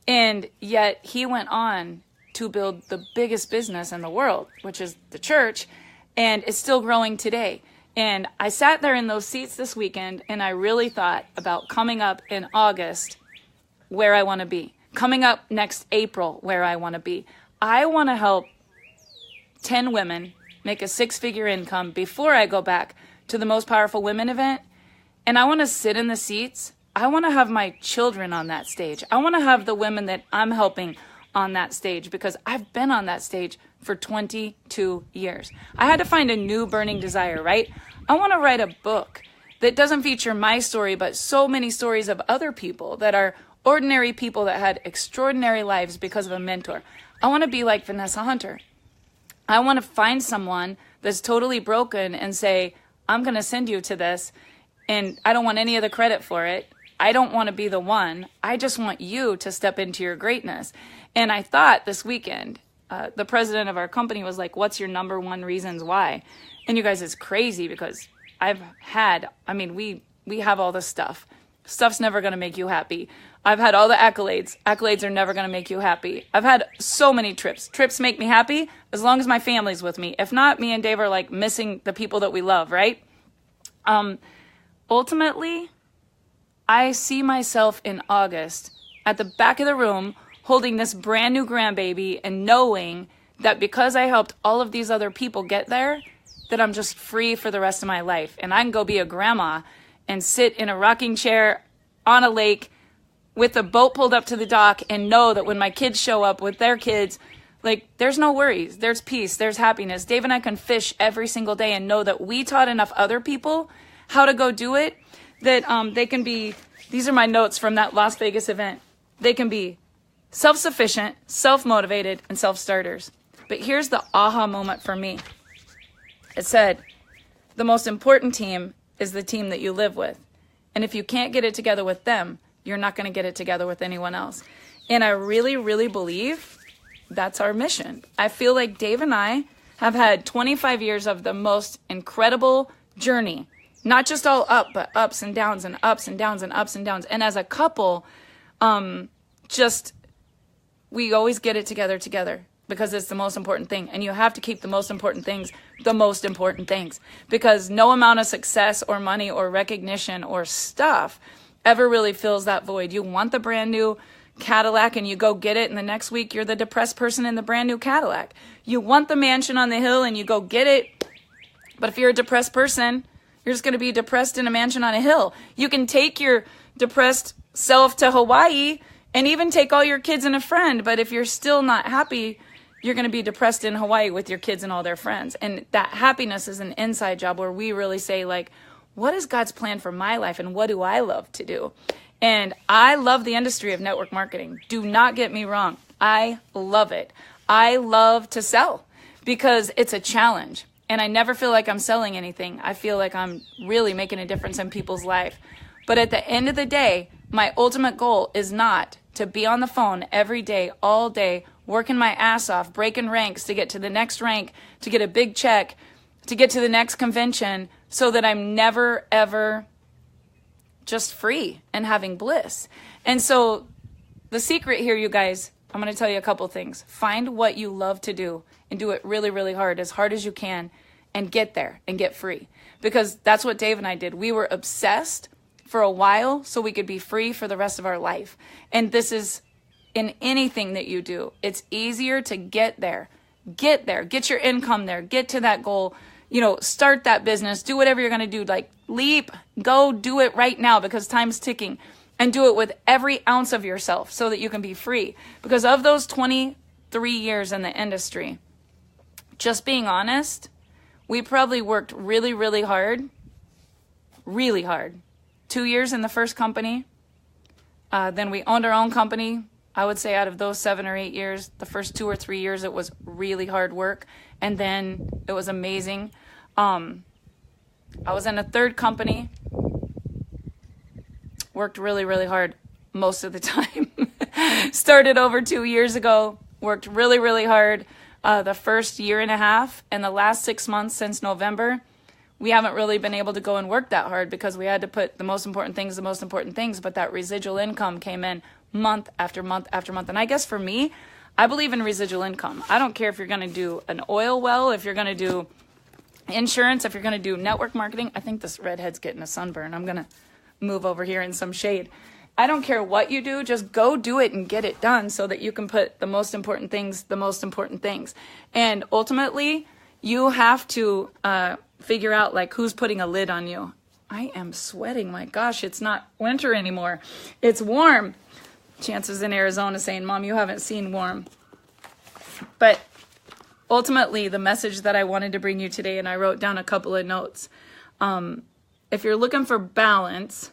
And yet he went on to build the biggest business in the world, which is the church, and it's still growing today. And I sat there in those seats this weekend, and I really thought about coming up in August where I want to be, coming up next April where I want to be. I want to help 10 women make a 6-figure income before I go back to the Most Powerful Women event. And I want to sit in the seats. I want to have my children on that stage. I want to have the women that I'm helping on that stage because I've been on that stage for 22 years. I had to find a new burning desire, right? I want to write a book that doesn't feature my story, but so many stories of other people that are ordinary people that had extraordinary lives because of a mentor. I want to be like Vanessa Hunter. I want to find someone that's totally broken and say, I'm going to send you to this, and I don't want any of the credit for it. I don't want to be the one. I just want you to step into your greatness. And I thought this weekend, the president of our company was like, what's your number one reasons why? And you guys, it's crazy because we have all this stuff. Stuff's never going to make you happy. I've had all the accolades. Accolades are never going to make you happy. I've had so many trips. Trips make me happy as long as my family's with me. If not, me and Dave are like missing the people that we love, right? Ultimately, I see myself in August at the back of the room holding this brand new grandbaby and knowing that because I helped all of these other people get there, that I'm just free for the rest of my life. And I can go be a grandma and sit in a rocking chair on a lake with a boat pulled up to the dock and know that when my kids show up with their kids, like, there's no worries, there's peace, there's happiness. Dave and I can fish every single day and know that we taught enough other people how to go do it, that they can be, these are my notes from that Las Vegas event, they can be self-sufficient, self-motivated, and self-starters. But here's the aha moment for me. It said, the most important team is the team that you live with. And if you can't get it together with them, you're not going to get it together with anyone else. And I really, really believe that's our mission. I feel like Dave and I have had 25 years of the most incredible journey. Not just all up, but ups and downs and ups and downs and ups and downs. And as a couple, we always get it together because it's the most important thing. And you have to keep the most important things the most important things, because no amount of success or money or recognition or stuff ever really fills that void. You want the brand new Cadillac and you go get it, and the next week you're the depressed person in the brand new Cadillac. You want the mansion on the hill and you go get it, but if you're a depressed person, you're just going to be depressed in a mansion on a hill. You can take your depressed self to Hawaii and even take all your kids and a friend, but if you're still not happy, you're going to be depressed in Hawaii with your kids and all their friends. And that happiness is an inside job where we really say, like, what is God's plan for my life and what do I love to do? And I love the industry of network marketing. Do not get me wrong. I love it. I love to sell because it's a challenge. And I never feel like I'm selling anything. I feel like I'm really making a difference in people's life. But at the end of the day, my ultimate goal is not to be on the phone every day, all day, working my ass off, breaking ranks to get to the next rank, to get a big check, to get to the next convention, so that I'm never, ever just free and having bliss. And so the secret here, you guys, I'm going to tell you a couple things. Find what you love to do and do it really, really hard as you can, and get there and get free. Because that's what Dave and I did. We were obsessed for a while so we could be free for the rest of our life. And this is in anything that you do. It's easier to get there. Get there. Get your income there. Get to that goal. Start that business. Do whatever you're going to do. Like, leap. Go do it right now because time's ticking. And do it with every ounce of yourself so that you can be free. Because of those 23 years in the industry, just being honest, we probably worked really, really hard 2 years in the first company. Then we owned our own company. I would say out of those 7 or 8 years, the first 2 or 3 years, it was really hard work. And then it was amazing. I was in a third company, worked really, really hard most of the time. Started over 2 years ago, worked really, really hard the first year and a half, and the last 6 months since November, we haven't really been able to go and work that hard because we had to put the most important things, but that residual income came in month after month after month. And I guess for me, I believe in residual income. I don't care if you're going to do an oil well, if you're going to do insurance, if you're going to do network marketing. I think this redhead's getting a sunburn. I'm going to move over here in some shade. I don't care what you do, just go do it and get it done so that you can put the most important things. And ultimately, you have to figure out like who's putting a lid on you. I am sweating. My gosh, it's not winter anymore. It's warm. Chances in Arizona saying, Mom, you haven't seen warm. But ultimately, the message that I wanted to bring you today, and I wrote down a couple of notes. If you're looking for balance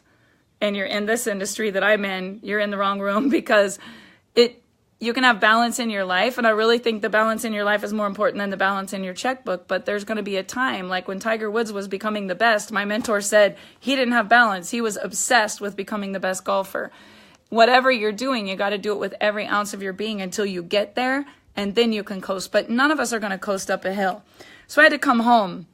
and you're in this industry that I'm in, you're in the wrong room because you can have balance in your life. And I really think the balance in your life is more important than the balance in your checkbook. But there's going to be a time, like when Tiger Woods was becoming the best, my mentor said he didn't have balance. He was obsessed with becoming the best golfer. Whatever you're doing, you got to do it with every ounce of your being until you get there, and then you can coast. But none of us are going to coast up a hill. So I had to come home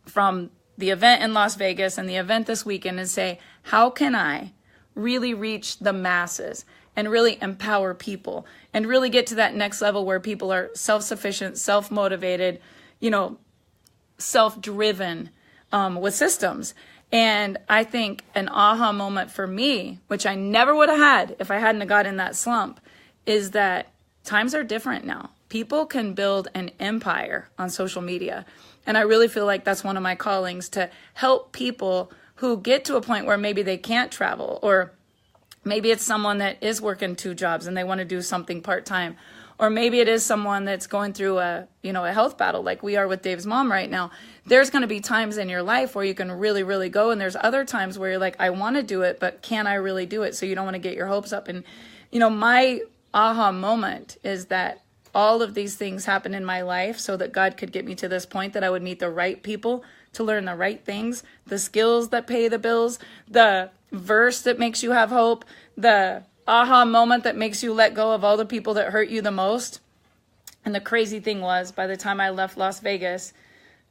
from the event in Las Vegas and the event this weekend and say, how can I really reach the masses and really empower people and really get to that next level where people are self-sufficient, self-motivated, self-driven with systems. And I think an aha moment for me, which I never would have had if I hadn't got in that slump, is that times are different now. People can build an empire on social media. And I really feel like that's one of my callings, to help people who get to a point where maybe they can't travel, or maybe it's someone that is working 2 jobs and they want to do something part-time. Or maybe it is someone that's going through a health battle like we are with Dave's mom right now. There's going to be times in your life where you can really, really go. And there's other times where you're like, I want to do it, but can I really do it? So you don't want to get your hopes up. And, my aha moment is that all of these things happen in my life so that God could get me to this point that I would meet the right people to learn the right things, the skills that pay the bills, the verse that makes you have hope, the aha moment that makes you let go of all the people that hurt you the most. And the crazy thing was, by the time I left Las Vegas,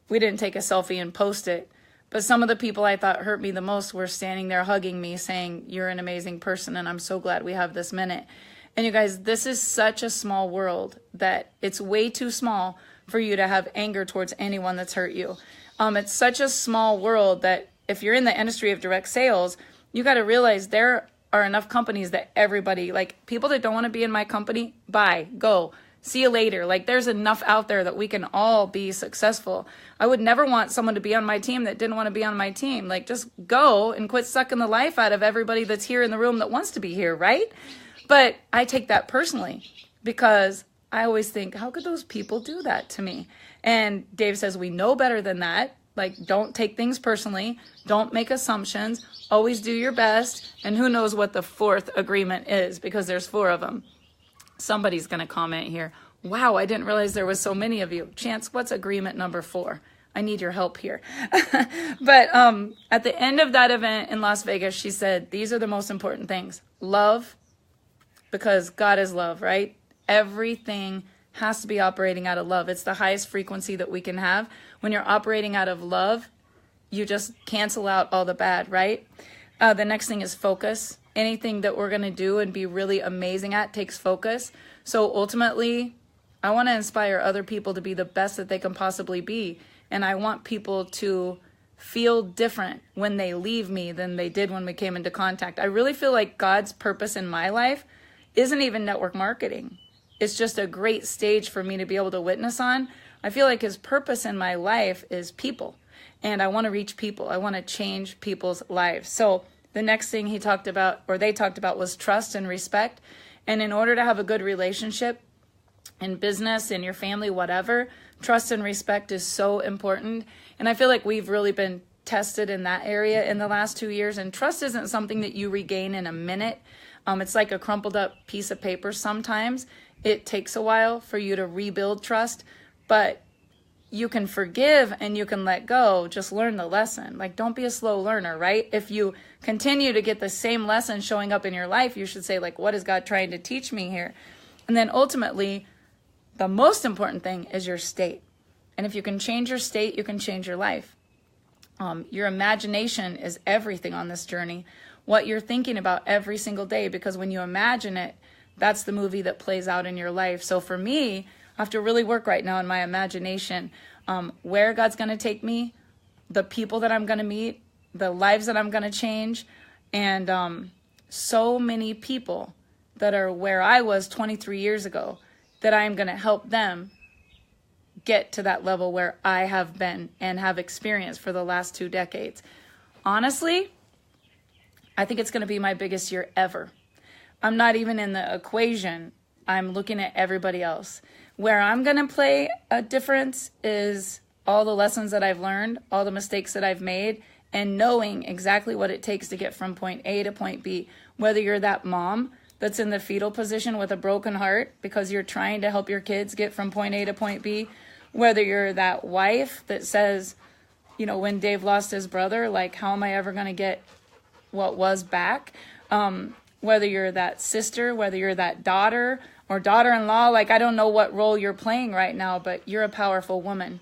we didn't take a selfie and post it. But some of the people I thought hurt me the most were standing there hugging me saying, you're an amazing person and I'm so glad we have this minute. And you guys, this is such a small world that it's way too small for you to have anger towards anyone that's hurt you. It's such a small world that if you're in the industry of direct sales, you got to realize there are enough companies that everybody, like people that don't want to be in my company, bye, go, see you later. Like there's enough out there that we can all be successful. I would never want someone to be on my team that didn't want to be on my team. Like just go and quit sucking the life out of everybody that's here in the room that wants to be here, right? But I take that personally because I always think, how could those people do that to me? And Dave says, we know better than that. Like, don't take things personally. Don't make assumptions. Always do your best. And who knows what the 4th agreement is, because there's 4 of them. Somebody's going to comment here. Wow, I didn't realize there was so many of you. Chance, what's agreement number 4? I need your help here. But at the end of that event in Las Vegas, she said, these are the most important things. Love, because God is love, right? Everything has to be operating out of love. It's the highest frequency that we can have. When you're operating out of love, you just cancel out all the bad, right? The next thing is focus. Anything that we're going to do and be really amazing at takes focus. So ultimately, I want to inspire other people to be the best that they can possibly be. And I want people to feel different when they leave me than they did when we came into contact. I really feel like God's purpose in my life isn't even network marketing. It's just a great stage for me to be able to witness on. I feel like his purpose in my life is people. And I want to reach people. I want to change people's lives. So the next thing they talked about was trust and respect. And in order to have a good relationship in business, in your family, whatever, trust and respect is so important. And I feel like we've really been tested in that area in the last 2 years. And trust isn't something that you regain in a minute. It's like a crumpled up piece of paper. Sometimes it takes a while for you to rebuild trust, but you can forgive and you can let go. Just learn the lesson. Like, don't be a slow learner, right? If you continue to get the same lesson showing up in your life, you should say, like, what is God trying to teach me here? And then ultimately, the most important thing is your state. And if you can change your state, you can change your life. Your imagination is everything on this journey. What you're thinking about every single day, because when you imagine it, that's the movie that plays out in your life. So for me, I have to really work right now in my imagination, where God's going to take me, the people that I'm going to meet, the lives that I'm going to change, and so many people that are where I was 23 years ago, that I'm going to help them get to that level where I have been and have experienced for the last 2 decades. Honestly, I think it's going to be my biggest year ever. I'm not even in the equation. I'm looking at everybody else. Where I'm going to play a difference is all the lessons that I've learned, all the mistakes that I've made, and knowing exactly what it takes to get from point A to point B. Whether you're that mom that's in the fetal position with a broken heart because you're trying to help your kids get from point A to point B, whether you're that wife that says, you know, when Dave lost his brother, like, how am I ever going to get what was back? Whether you're that sister, whether you're that daughter or daughter-in-law, like, I don't know what role you're playing right now, but you're a powerful woman.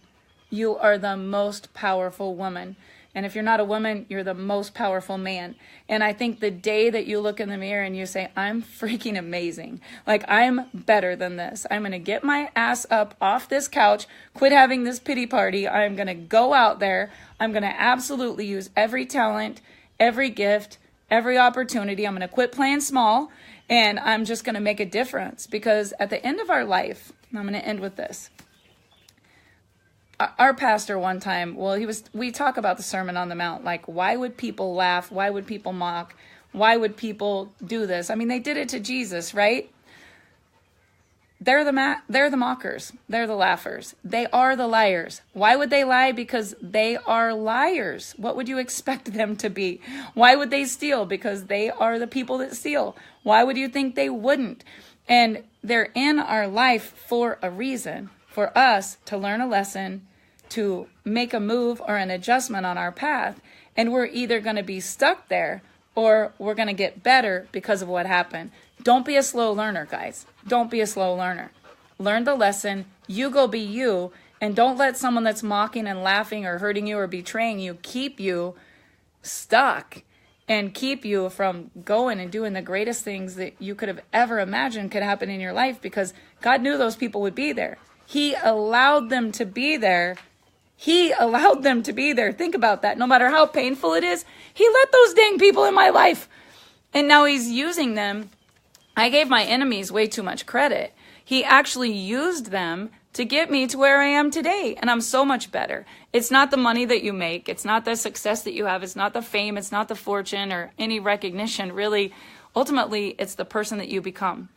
You are the most powerful woman. And if you're not a woman, you're the most powerful man. And I think the day that you look in the mirror and you say, I'm freaking amazing. Like, I'm better than this. I'm going to get my ass up off this couch, quit having this pity party. I'm going to go out there. I'm going to absolutely use every talent, every gift, every opportunity. I'm going to quit playing small, and I'm just going to make a difference. Because at the end of our life, and I'm going to end with this. Our pastor one time, we talk about the Sermon on the Mount, like, why would people laugh? Why would people mock? Why would people do this? I mean, they did it to Jesus, right? They're the mockers. They're the laughers. They are the liars. Why would they lie? Because they are liars. What would you expect them to be? Why would they steal? Because they are the people that steal. Why would you think they wouldn't? And they're in our life for a reason, for us to learn a lesson, to make a move or an adjustment on our path. And we're either going to be stuck there or we're going to get better because of what happened. Don't be a slow learner, guys. Don't be a slow learner. Learn the lesson. You go be you. And don't let someone that's mocking and laughing or hurting you or betraying you keep you stuck and keep you from going and doing the greatest things that you could have ever imagined could happen in your life, because God knew those people would be there. He allowed them to be there. He allowed them to be there. Think about that. No matter how painful it is, he let those dang people in my life. And now he's using them. I gave my enemies way too much credit. He actually used them to get me to where I am today. And I'm so much better. It's not the money that you make. It's not the success that you have. It's not the fame. It's not the fortune or any recognition. Really, ultimately, it's the person that you become.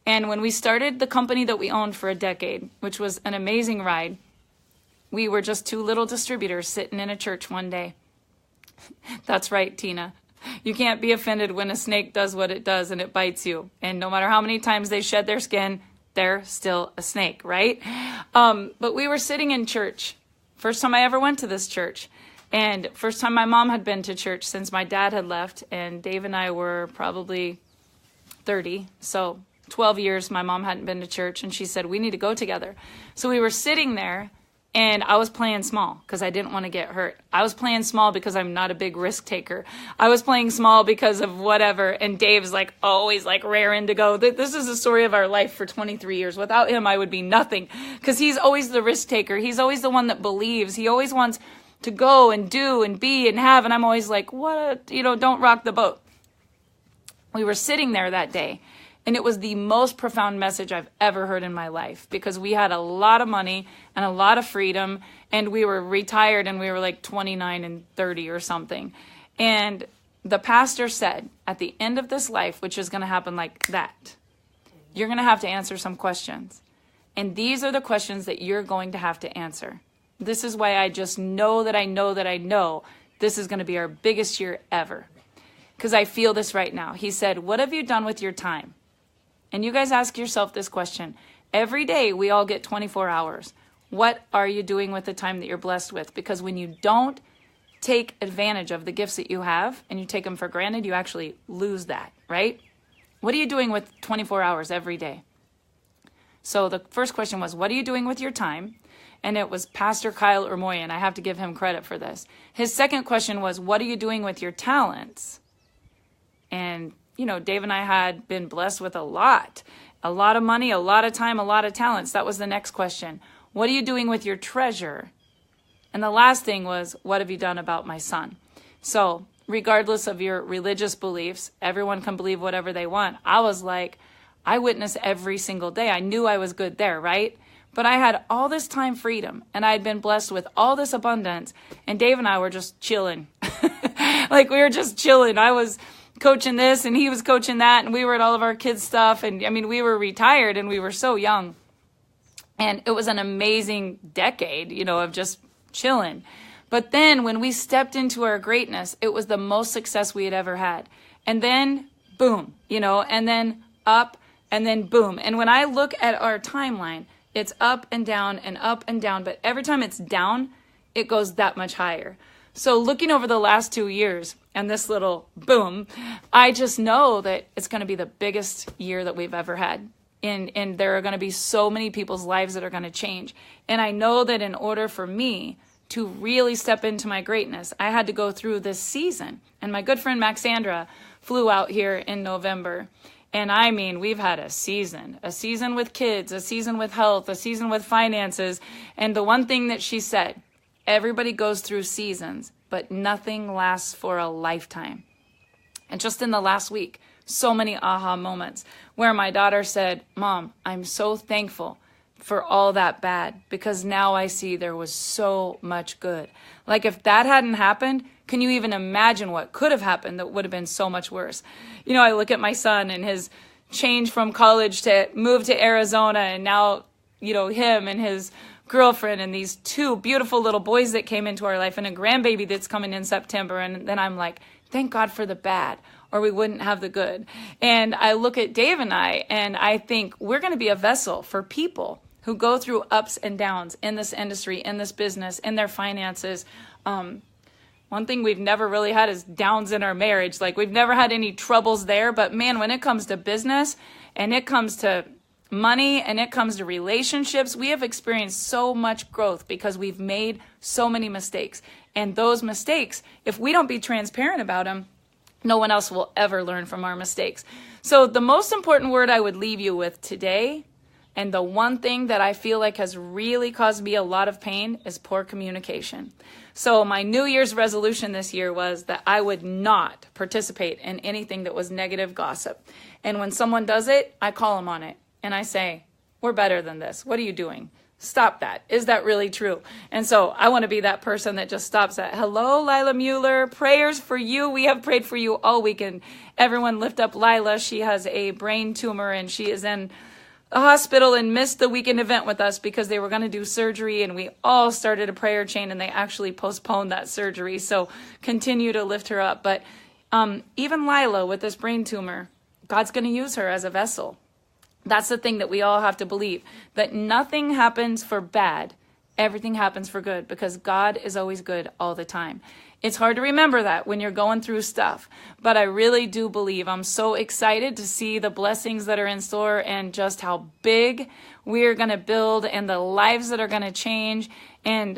And when we started the company that we owned for a decade, which was an amazing ride, we were just 2 little distributors sitting in a church one day. That's right, Tina. You can't be offended when a snake does what it does and it bites you. And no matter how many times they shed their skin, they're still a snake, right? But we were sitting in church. First time I ever went to this church. And first time my mom had been to church since my dad had left. And Dave and I were probably 30. So 12 years my mom hadn't been to church. And she said, we need to go together. So we were sitting there. And I was playing small because I didn't want to get hurt. I was playing small because I'm not a big risk taker. I was playing small because of whatever. And Dave's like always like raring to go. This is the story of our life for 23 years. Without him, I would be nothing, because he's always the risk taker. He's always the one that believes. He always wants to go and do and be and have. And I'm always like, what? Don't rock the boat. We were sitting there that day. And it was the most profound message I've ever heard in my life, because we had a lot of money and a lot of freedom, and we were retired, and we were like 29 and 30 or something. And the pastor said, at the end of this life, which is going to happen like that, you're going to have to answer some questions. And these are the questions that you're going to have to answer. This is why I just know that I know that I know this is going to be our biggest year ever. Because I feel this right now. He said, what have you done with your time? And you guys ask yourself this question. Every day we all get 24 hours. What are you doing with the time that you're blessed with? Because when you don't take advantage of the gifts that you have and you take them for granted, you actually lose that, right? What are you doing with 24 hours every day? So the first question was, what are you doing with your time? And it was Pastor Kyle Ermoyan. I have to give him credit for this. His second question was, what are you doing with your talents? And, you know, Dave and I had been blessed with a lot of money, a lot of time, a lot of talents. That was the next question. What are you doing with your treasure? And the last thing was, what have you done about my son? So regardless of your religious beliefs, everyone can believe whatever they want. I was like, I witness every single day. I knew I was good there, right? But I had all this time freedom and I had been blessed with all this abundance. And Dave and I were just chilling. Like we were just chilling. I was coaching this and he was coaching that. And we were at all of our kids' stuff. And I mean, we were retired and we were so young. And it was an amazing decade, you know, of just chilling. But then when we stepped into our greatness, it was the most success we had ever had. And then boom, you know, and then up and then boom. And when I look at our timeline, it's up and down and up and down. But every time it's down, it goes that much higher. So looking over the last 2 years and this little boom, I just know that it's going to be the biggest year that we've ever had. And there are going to be so many people's lives that are going to change. And I know that in order for me to really step into my greatness, I had to go through this season. And my good friend Maxandra flew out here in November. And I mean, we've had a season with kids, a season with health, a season with finances. And the one thing that she said, everybody goes through seasons, but nothing lasts for a lifetime. And just in the last week, so many aha moments where my daughter said, Mom, I'm so thankful for all that bad because now I see there was so much good. Like if that hadn't happened, can you even imagine what could have happened that would have been so much worse? You know, I look at my son and his change from college to move to Arizona and now, you know, him and his girlfriend and these two beautiful little boys that came into our life and a grandbaby that's coming in September. And then I'm like, thank God for the bad, or we wouldn't have the good. And I look at Dave and I think we're going to be a vessel for people who go through ups and downs in this industry, in this business, in their finances. One thing we've never really had is downs in our marriage. Like we've never had any troubles there, but man, when it comes to business and it comes to money and it comes to relationships, we have experienced so much growth because we've made so many mistakes. And those mistakes, if we don't be transparent about them, no one else will ever learn from our mistakes. So the most important word I would leave you with today, and the one thing that I feel like has really caused me a lot of pain, is poor communication. So my New Year's resolution this year was that I would not participate in anything that was negative gossip. And when someone does it, I call them on it. And I say, we're better than this. What are you doing? Stop that. Is that really true? And so I want to be that person that just stops at, hello, Lila Mueller, prayers for you. We have prayed for you all weekend. Everyone lift up Lila. She has a brain tumor and she is in the hospital and missed the weekend event with us because they were going to do surgery, and we all started a prayer chain and they actually postponed that surgery. So continue to lift her up. But even Lila with this brain tumor, God's going to use her as a vessel. That's the thing that we all have to believe, that nothing happens for bad. Everything happens for good because God is always good all the time. It's hard to remember that when you're going through stuff, but I really do believe. I'm so excited to see the blessings that are in store and just how big we're going to build and the lives that are going to change. And,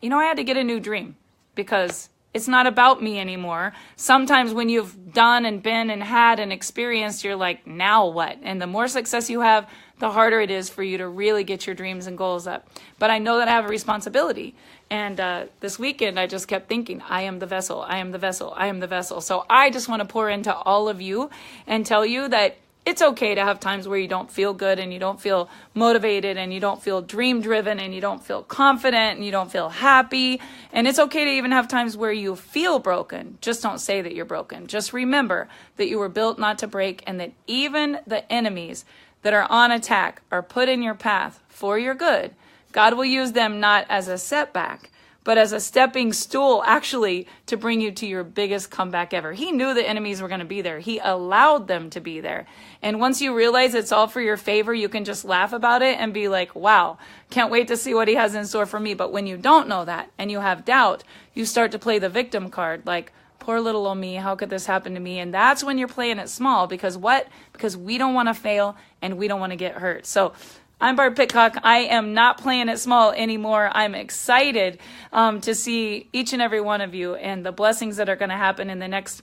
you know, I had to get a new dream because it's not about me anymore. Sometimes when you've done and been and had and experienced, you're like, now what? And the more success you have, the harder it is for you to really get your dreams and goals up. But I know that I have a responsibility. And this weekend, I just kept thinking, I am the vessel, I am the vessel, I am the vessel. So I just want to pour into all of you and tell you that it's okay to have times where you don't feel good and you don't feel motivated and you don't feel dream driven and you don't feel confident and you don't feel happy. And it's okay to even have times where you feel broken. Just don't say that you're broken. Just remember that you were built not to break, and that even the enemies that are on attack are put in your path for your good. God will use them not as a setback, but as a stepping stool actually to bring you to your biggest comeback ever. He knew the enemies were going to be there. He allowed them to be there. And once you realize it's all for your favor, you can just laugh about it and be like, wow, can't wait to see what he has in store for me. But when you don't know that and you have doubt, you start to play the victim card, like, poor little old me, how could this happen to me? And that's when you're playing it small, because what? Because we don't want to fail and we don't want to get hurt. So I'm Barb Pitcock. I am not playing it small anymore. I'm excited to see each and every one of you and the blessings that are going to happen in the next,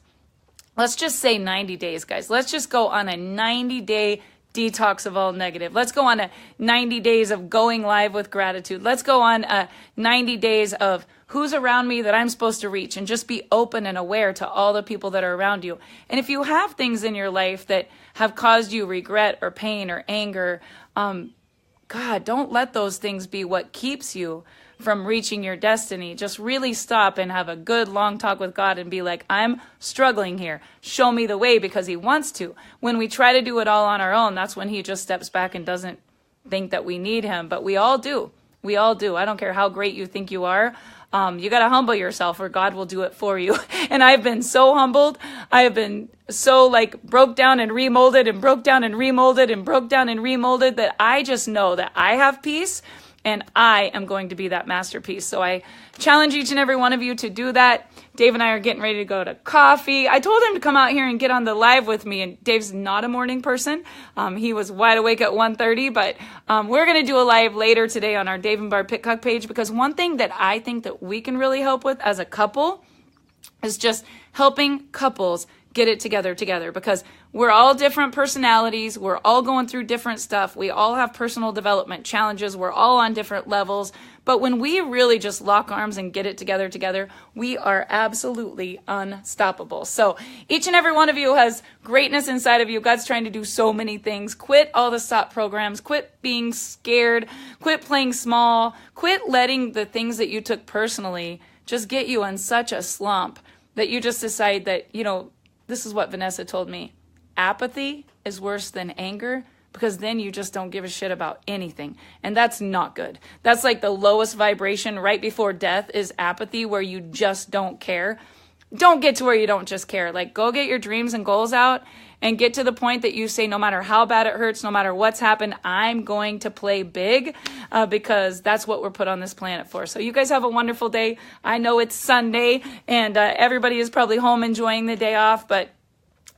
let's just say 90 days, guys. Let's just go on a 90-day detox of all negative. Let's go on a 90 days of going live with gratitude. Let's go on a 90 days of who's around me that I'm supposed to reach, and just be open and aware to all the people that are around you. And if you have things in your life that have caused you regret or pain or anger, God, don't let those things be what keeps you from reaching your destiny. Just really stop and have a good long talk with God and be like, I'm struggling here. Show me the way, because he wants to. When we try to do it all on our own, that's when he just steps back and doesn't think that we need him. But we all do. We all do. I don't care how great you think you are. You got to humble yourself, or God will do it for you. And I've been so humbled. I have been so broke down and remolded and broke down and remolded and broke down and remolded that I just know that I have peace, and I am going to be that masterpiece. So I challenge each and every one of you to do that. Dave and I are getting ready to go to coffee. I told him to come out here and get on the live with me, and Dave's not a morning person. He was wide awake at 1:30, but we're going to do a live later today on our Dave and Barb Pitcock page, because one thing that I think that we can really help with as a couple is just helping couples get it together, because we're all different personalities. We're all going through different stuff. We all have personal development challenges. We're all on different levels. But when we really just lock arms and get it together, we are absolutely unstoppable. So each and every one of you has greatness inside of you. God's trying to do so many things. Quit all the stop programs. Quit being scared. Quit playing small. Quit letting the things that you took personally just get you in such a slump that you just decide that, this is what Vanessa told me. Apathy is worse than anger, because then you just don't give a shit about anything. And that's not good. That's like the lowest vibration right before death is apathy, where you just don't care. Don't get to where you don't just care. Go get your dreams and goals out and get to the point that you say, no matter how bad it hurts, no matter what's happened, I'm going to play big, because that's what we're put on this planet for. So you guys have a wonderful day. I know it's Sunday and everybody is probably home enjoying the day off, but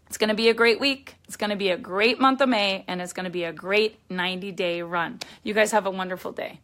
it's going to be a great week. It's going to be a great month of May, and it's going to be a great 90-day run. You guys have a wonderful day.